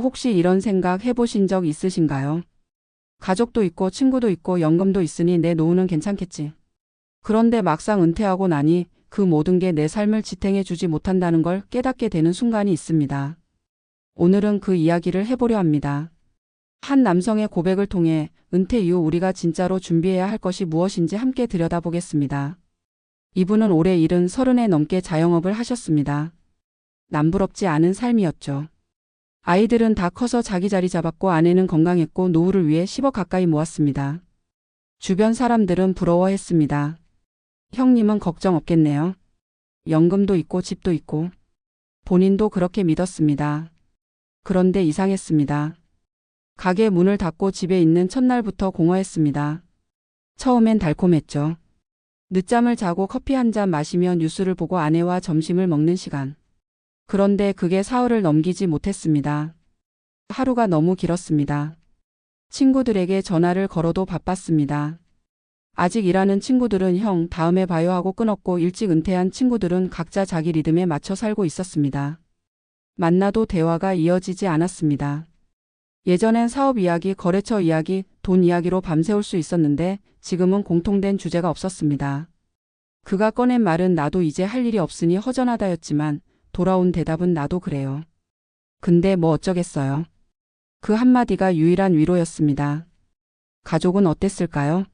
혹시 이런 생각 해보신 적 있으신가요? 가족도 있고 친구도 있고 연금도 있으니 내 노후는 괜찮겠지. 그런데 막상 은퇴하고 나니 그 모든 게 내 삶을 지탱해 주지 못한다는 걸 깨닫게 되는 순간이 있습니다. 오늘은 그 이야기를 해보려 합니다. 한 남성의 고백을 통해 은퇴 이후 우리가 진짜로 준비해야 할 것이 무엇인지 함께 들여다보겠습니다. 이분은 올해 30에 넘게 자영업을 하셨습니다. 남부럽지 않은 삶이었죠. 아이들은 다 커서 자기 자리 잡았고 아내는 건강했고 노후를 위해 10억 가까이 모았습니다. 주변 사람들은 부러워했습니다. 형님은 걱정 없겠네요. 연금도 있고 집도 있고. 본인도 그렇게 믿었습니다. 그런데 이상했습니다. 가게 문을 닫고 집에 있는 첫날부터 공허했습니다. 처음엔 달콤했죠. 늦잠을 자고 커피 한 잔 마시며 뉴스를 보고 아내와 점심을 먹는 시간. 그런데 그게 사흘을 넘기지 못했습니다. 하루가 너무 길었습니다. 친구들에게 전화를 걸어도 바빴습니다. 아직 일하는 친구들은 형 다음에 봐요 하고 끊었고 일찍 은퇴한 친구들은 각자 자기 리듬에 맞춰 살고 있었습니다. 만나도 대화가 이어지지 않았습니다. 예전엔 사업 이야기, 거래처 이야기, 돈 이야기로 밤새울 수 있었는데 지금은 공통된 주제가 없었습니다. 그가 꺼낸 말은 나도 이제 할 일이 없으니 허전하다였지만 돌아온 대답은 나도 그래요. 근데 뭐 어쩌겠어요. 그 한마디가 유일한 위로였습니다. 가족은 어땠을까요?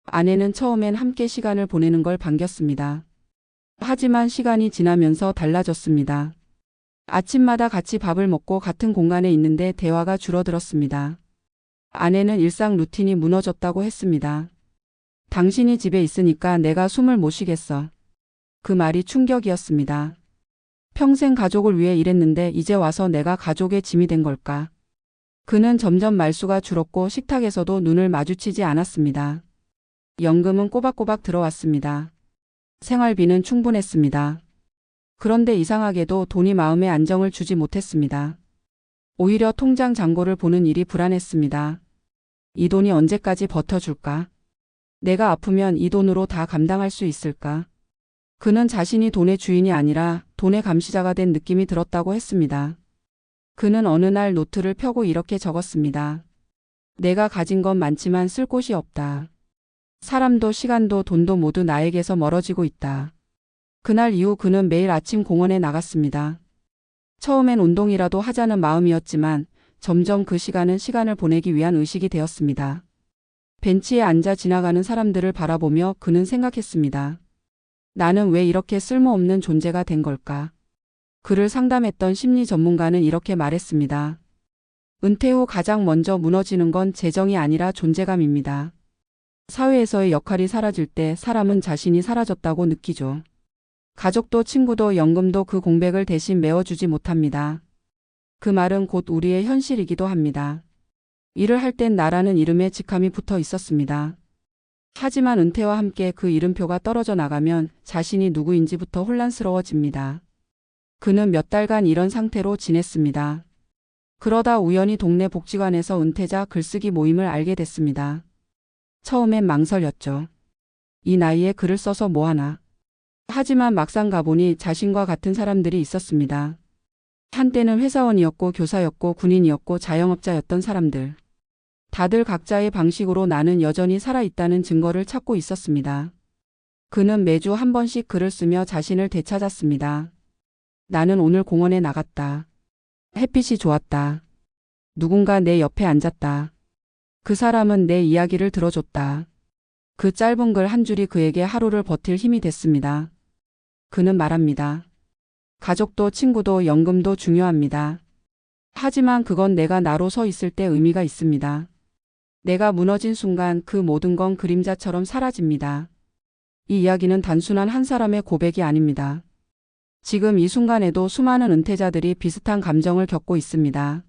아내는 처음엔 함께 시간을 보내는 걸 반겼습니다. 하지만 시간이 지나면서 달라졌습니다. 아침마다 같이 밥을 먹고 같은 공간에 있는데 대화가 줄어들었습니다. 아내는 일상 루틴이 무너졌다고 했습니다. 당신이 집에 있으니까 내가 숨을 못 쉬겠어. 그 말이 충격이었습니다. 평생 가족을 위해 일했는데 이제 와서 내가 가족의 짐이 된 걸까? 그는 점점 말수가 줄었고 식탁에서도 눈을 마주치지 않았습니다. 연금은 꼬박꼬박 들어왔습니다. 생활비는 충분했습니다. 그런데 이상하게도 돈이 마음에 안정을 주지 못했습니다. 오히려 통장 잔고를 보는 일이 불안했습니다. 이 돈이 언제까지 버텨줄까? 내가 아프면 이 돈으로 다 감당할 수 있을까? 그는 자신이 돈의 주인이 아니라 돈의 감시자가 된 느낌이 들었다고 했습니다. 그는 어느 날 노트를 펴고 이렇게 적었습니다. 내가 가진 건 많지만 쓸 곳이 없다. 사람도 시간도 돈도 모두 나에게서 멀어지고 있다. 그날 이후 그는 매일 아침 공원에 나갔습니다. 처음엔 운동이라도 하자는 마음이었지만 점점 그 시간은 시간을 보내기 위한 의식이 되었습니다. 벤치에 앉아 지나가는 사람들을 바라보며 그는 생각했습니다. 나는 왜 이렇게 쓸모없는 존재가 된 걸까? 그를 상담했던 심리 전문가는 이렇게 말했습니다. 은퇴 후 가장 먼저 무너지는 건 재정이 아니라 존재감입니다. 사회에서의 역할이 사라질 때 사람은 자신이 사라졌다고 느끼죠. 가족도 친구도 연금도 그 공백을 대신 메워주지 못합니다. 그 말은 곧 우리의 현실이기도 합니다. 일을 할 땐 나라는 이름에 직함이 붙어 있었습니다. 하지만 은퇴와 함께 그 이름표가 떨어져 나가면 자신이 누구인지부터 혼란스러워집니다. 그는 몇 달간 이런 상태로 지냈습니다. 그러다 우연히 동네 복지관에서 은퇴자 글쓰기 모임을 알게 됐습니다. 처음엔 망설였죠. 이 나이에 글을 써서 뭐하나. 하지만 막상 가보니 자신과 같은 사람들이 있었습니다. 한때는 회사원이었고 교사였고 군인이었고 자영업자였던 사람들. 다들 각자의 방식으로 나는 여전히 살아있다는 증거를 찾고 있었습니다. 그는 매주 한 번씩 글을 쓰며 자신을 되찾았습니다. 나는 오늘 공원에 나갔다. 햇빛이 좋았다. 누군가 내 옆에 앉았다. 그 사람은 내 이야기를 들어줬다. 그 짧은 글 한 줄이 그에게 하루를 버틸 힘이 됐습니다. 그는 말합니다. 가족도 친구도 연금도 중요합니다. 하지만 그건 내가 나로 서 있을 때 의미가 있습니다. 내가 무너진 순간 그 모든 건 그림자처럼 사라집니다. 이 이야기는 단순한 한 사람의 고백이 아닙니다. 지금 이 순간에도 수많은 은퇴자들이 비슷한 감정을 겪고 있습니다.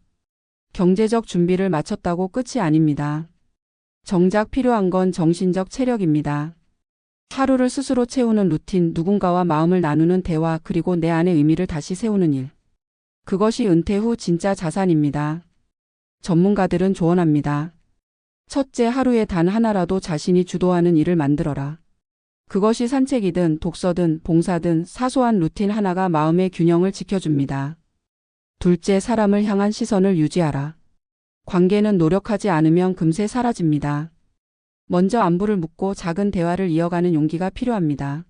경제적 준비를 마쳤다고 끝이 아닙니다. 정작 필요한 건 정신적 체력입니다. 하루를 스스로 채우는 루틴, 누군가와 마음을 나누는 대화, 그리고 내 안의 의미를 다시 세우는 일. 그것이 은퇴 후 진짜 자산입니다. 전문가들은 조언합니다. 첫째, 하루에 단 하나라도 자신이 주도하는 일을 만들어라. 그것이 산책이든 독서든 봉사든 사소한 루틴 하나가 마음의 균형을 지켜줍니다. 둘째, 사람을 향한 시선을 유지하라. 관계는 노력하지 않으면 금세 사라집니다. 먼저 안부를 묻고 작은 대화를 이어가는 용기가 필요합니다.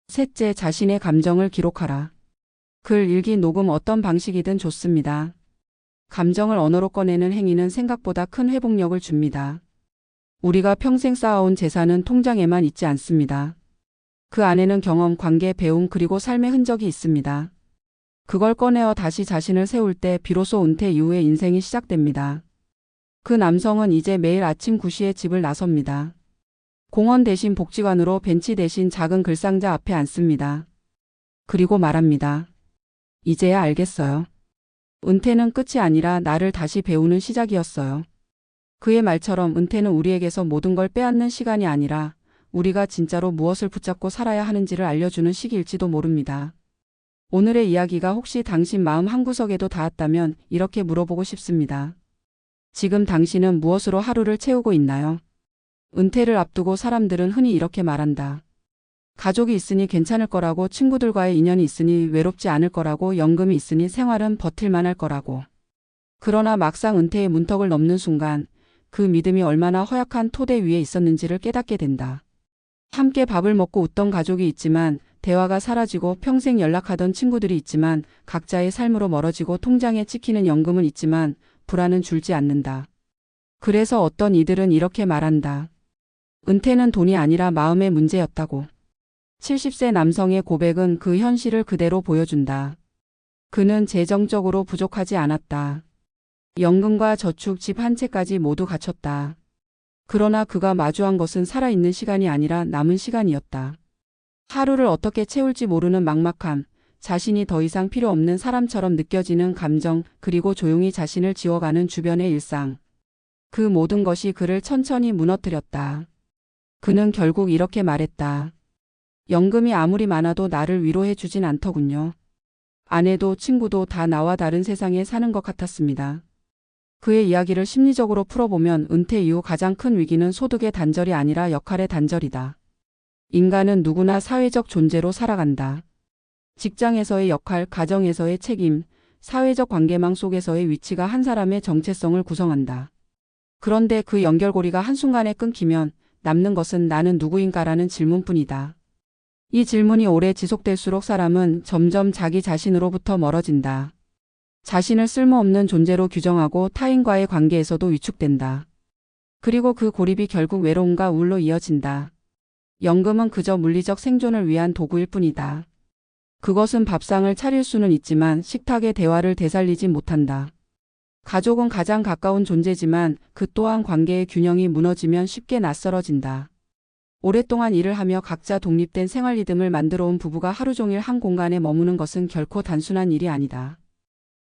셋째, 자신의 감정을 기록하라. 글, 일기, 녹음 어떤 방식이든 좋습니다. 감정을 언어로 꺼내는 행위는 생각보다 큰 회복력을 줍니다. 우리가 평생 쌓아온 재산은 통장에만 있지 않습니다. 그 안에는 경험, 관계, 배움 그리고 삶의 흔적이 있습니다. 그걸 꺼내어 다시 자신을 세울 때 비로소 은퇴 이후의 인생이 시작됩니다. 그 남성은 이제 매일 아침 9시에 집을 나섭니다. 공원 대신 복지관으로 벤치 대신 작은 글상자 앞에 앉습니다. 그리고 말합니다. 이제야 알겠어요. 은퇴는 끝이 아니라 나를 다시 배우는 시작이었어요. 그의 말처럼 은퇴는 우리에게서 모든 걸 빼앗는 시간이 아니라 우리가 진짜로 무엇을 붙잡고 살아야 하는지를 알려주는 시기일지도 모릅니다. 오늘의 이야기가 혹시 당신 마음 한구석에도 닿았다면 이렇게 물어보고 싶습니다. 지금 당신은 무엇으로 하루를 채우고 있나요? 은퇴를 앞두고 사람들은 흔히 이렇게 말한다. 가족이 있으니 괜찮을 거라고, 친구들과의 인연이 있으니 외롭지 않을 거라고, 연금이 있으니 생활은 버틸만 할 거라고. 그러나 막상 은퇴의 문턱을 넘는 순간 그 믿음이 얼마나 허약한 토대 위에 있었는지를 깨닫게 된다. 함께 밥을 먹고 웃던 가족이 있지만, 대화가 사라지고 평생 연락하던 친구들이 있지만, 각자의 삶으로 멀어지고 통장에 찍히는 연금은 있지만 불안은 줄지 않는다. 그래서 어떤 이들은 이렇게 말한다. 은퇴는 돈이 아니라 마음의 문제였다고. 70세 남성의 고백은 그 현실을 그대로 보여준다. 그는 재정적으로 부족하지 않았다. 연금과 저축, 집 한 채까지 모두 갖췄다. 그러나 그가 마주한 것은 살아있는 시간이 아니라 남은 시간이었다. 하루를 어떻게 채울지 모르는 막막함, 자신이 더 이상 필요 없는 사람처럼 느껴지는 감정, 그리고 조용히 자신을 지워가는 주변의 일상. 그 모든 것이 그를 천천히 무너뜨렸다. 그는 결국 이렇게 말했다. 연금이 아무리 많아도 나를 위로해 주진 않더군요. 아내도 친구도 다 나와 다른 세상에 사는 것 같았습니다. 그의 이야기를 심리적으로 풀어보면 은퇴 이후 가장 큰 위기는 소득의 단절이 아니라 역할의 단절이다. 인간은 누구나 사회적 존재로 살아간다. 직장에서의 역할, 가정에서의 책임, 사회적 관계망 속에서의 위치가 한 사람의 정체성을 구성한다. 그런데 그 연결고리가 한순간에 끊기면 남는 것은 나는 누구인가라는 질문뿐이다. 이 질문이 오래 지속될수록 사람은 점점 자기 자신으로부터 멀어진다. 자신을 쓸모없는 존재로 규정하고 타인과의 관계에서도 위축된다. 그리고 그 고립이 결국 외로움과 우울로 이어진다. 연금은 그저 물리적 생존을 위한 도구일 뿐이다. 그것은 밥상을 차릴 수는 있지만 식탁의 대화를 되살리지 못한다. 가족은 가장 가까운 존재지만 그 또한 관계의 균형이 무너지면 쉽게 낯설어진다. 오랫동안 일을 하며 각자 독립된 생활 리듬을 만들어 온 부부가 하루 종일 한 공간에 머무는 것은 결코 단순한 일이 아니다.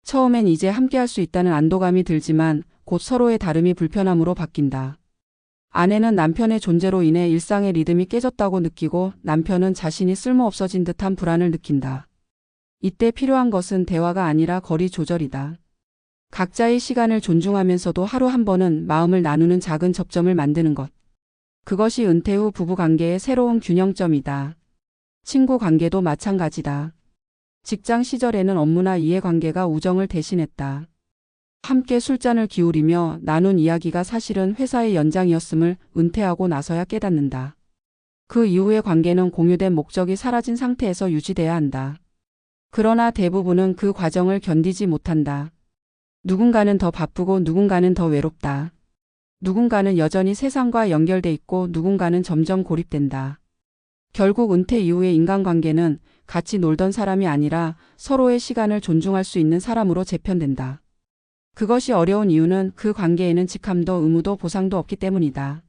처음엔 이제 함께할 수 있다는 안도감이 들지만 곧 서로의 다름이 불편함으로 바뀐다. 아내는 남편의 존재로 인해 일상의 리듬이 깨졌다고 느끼고 남편은 자신이 쓸모없어진 듯한 불안을 느낀다. 이때 필요한 것은 대화가 아니라 거리 조절이다. 각자의 시간을 존중하면서도 하루 한 번은 마음을 나누는 작은 접점을 만드는 것. 그것이 은퇴 후 부부관계의 새로운 균형점이다. 친구 관계도 마찬가지다. 직장 시절에는 업무나 이해관계가 우정을 대신했다. 함께 술잔을 기울이며 나눈 이야기가 사실은 회사의 연장이었음을 은퇴하고 나서야 깨닫는다. 그 이후의 관계는 공유된 목적이 사라진 상태에서 유지돼야 한다. 그러나 대부분은 그 과정을 견디지 못한다. 누군가는 더 바쁘고 누군가는 더 외롭다. 누군가는 여전히 세상과 연결돼 있고 누군가는 점점 고립된다. 결국 은퇴 이후의 인간관계는 같이 놀던 사람이 아니라 서로의 시간을 존중할 수 있는 사람으로 재편된다. 그것이 어려운 이유는 그 관계에는 직함도 의무도 보상도 없기 때문이다.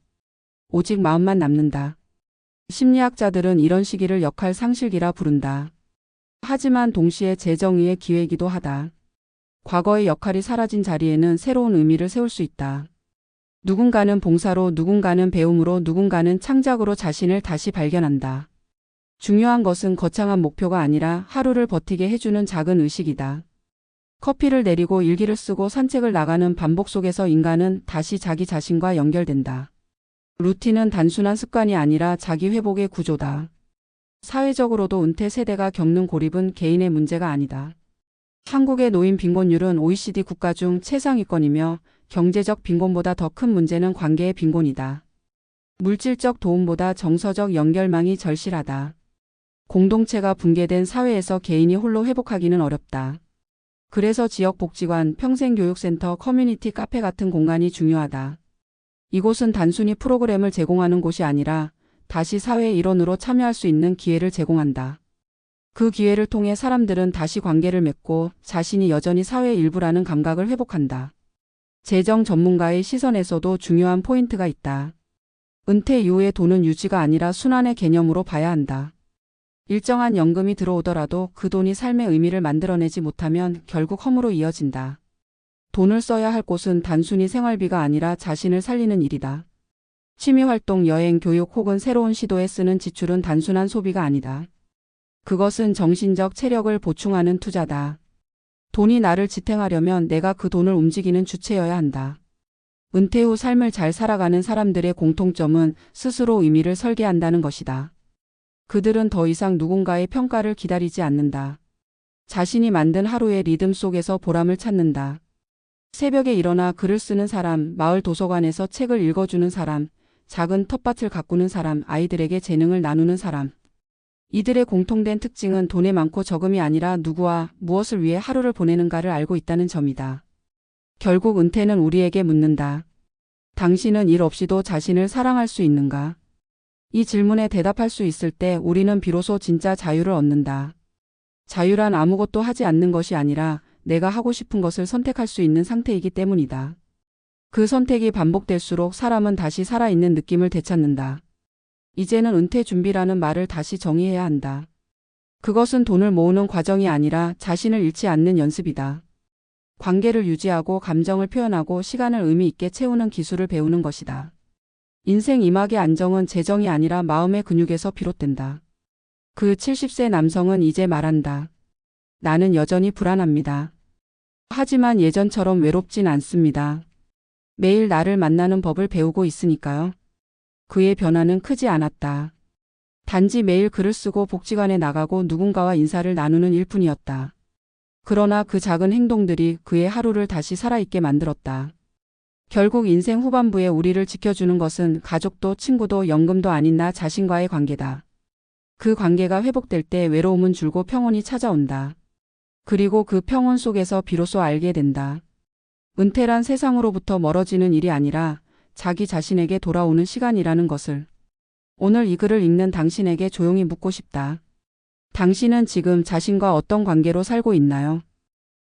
오직 마음만 남는다. 심리학자들은 이런 시기를 역할 상실기라 부른다. 하지만 동시에 재정의의 기회이기도 하다. 과거의 역할이 사라진 자리에는 새로운 의미를 세울 수 있다. 누군가는 봉사로, 누군가는 배움으로, 누군가는 창작으로 자신을 다시 발견한다. 중요한 것은 거창한 목표가 아니라 하루를 버티게 해주는 작은 의식이다. 커피를 내리고 일기를 쓰고 산책을 나가는 반복 속에서 인간은 다시 자기 자신과 연결된다. 루틴은 단순한 습관이 아니라 자기 회복의 구조다. 사회적으로도 은퇴 세대가 겪는 고립은 개인의 문제가 아니다. 한국의 노인 빈곤율은 OECD 국가 중 최상위권이며 경제적 빈곤보다 더 큰 문제는 관계의 빈곤이다. 물질적 도움보다 정서적 연결망이 절실하다. 공동체가 붕괴된 사회에서 개인이 홀로 회복하기는 어렵다. 그래서 지역복지관, 평생교육센터, 커뮤니티 카페 같은 공간이 중요하다. 이곳은 단순히 프로그램을 제공하는 곳이 아니라 다시 사회의 일원으로 참여할 수 있는 기회를 제공한다. 그 기회를 통해 사람들은 다시 관계를 맺고 자신이 여전히 사회의 일부라는 감각을 회복한다. 재정 전문가의 시선에서도 중요한 포인트가 있다. 은퇴 이후의 돈은 유지가 아니라 순환의 개념으로 봐야 한다. 일정한 연금이 들어오더라도 그 돈이 삶의 의미를 만들어내지 못하면 결국 허무로 이어진다. 돈을 써야 할 곳은 단순히 생활비가 아니라 자신을 살리는 일이다. 취미활동, 여행, 교육 혹은 새로운 시도에 쓰는 지출은 단순한 소비가 아니다. 그것은 정신적 체력을 보충하는 투자다. 돈이 나를 지탱하려면 내가 그 돈을 움직이는 주체여야 한다. 은퇴 후 삶을 잘 살아가는 사람들의 공통점은 스스로 의미를 설계한다는 것이다. 그들은 더 이상 누군가의 평가를 기다리지 않는다. 자신이 만든 하루의 리듬 속에서 보람을 찾는다. 새벽에 일어나 글을 쓰는 사람, 마을 도서관에서 책을 읽어주는 사람, 작은 텃밭을 가꾸는 사람, 아이들에게 재능을 나누는 사람. 이들의 공통된 특징은 돈의 많고 적음이 아니라 누구와 무엇을 위해 하루를 보내는가를 알고 있다는 점이다. 결국 은퇴는 우리에게 묻는다. 당신은 일 없이도 자신을 사랑할 수 있는가? 이 질문에 대답할 수 있을 때 우리는 비로소 진짜 자유를 얻는다. 자유란 아무것도 하지 않는 것이 아니라 내가 하고 싶은 것을 선택할 수 있는 상태이기 때문이다. 그 선택이 반복될수록 사람은 다시 살아있는 느낌을 되찾는다. 이제는 은퇴 준비라는 말을 다시 정의해야 한다. 그것은 돈을 모으는 과정이 아니라 자신을 잃지 않는 연습이다. 관계를 유지하고 감정을 표현하고 시간을 의미 있게 채우는 기술을 배우는 것이다. 인생 이막의 안정은 재정이 아니라 마음의 근육에서 비롯된다. 그 70세 남성은 이제 말한다. 나는 여전히 불안합니다. 하지만 예전처럼 외롭진 않습니다. 매일 나를 만나는 법을 배우고 있으니까요. 그의 변화는 크지 않았다. 단지 매일 글을 쓰고 복지관에 나가고 누군가와 인사를 나누는 일뿐이었다. 그러나 그 작은 행동들이 그의 하루를 다시 살아있게 만들었다. 결국 인생 후반부에 우리를 지켜주는 것은 가족도 친구도 연금도 아닌 나 자신과의 관계다. 그 관계가 회복될 때 외로움은 줄고 평온이 찾아온다. 그리고 그 평온 속에서 비로소 알게 된다. 은퇴란 세상으로부터 멀어지는 일이 아니라 자기 자신에게 돌아오는 시간이라는 것을. 오늘 이 글을 읽는 당신에게 조용히 묻고 싶다. 당신은 지금 자신과 어떤 관계로 살고 있나요?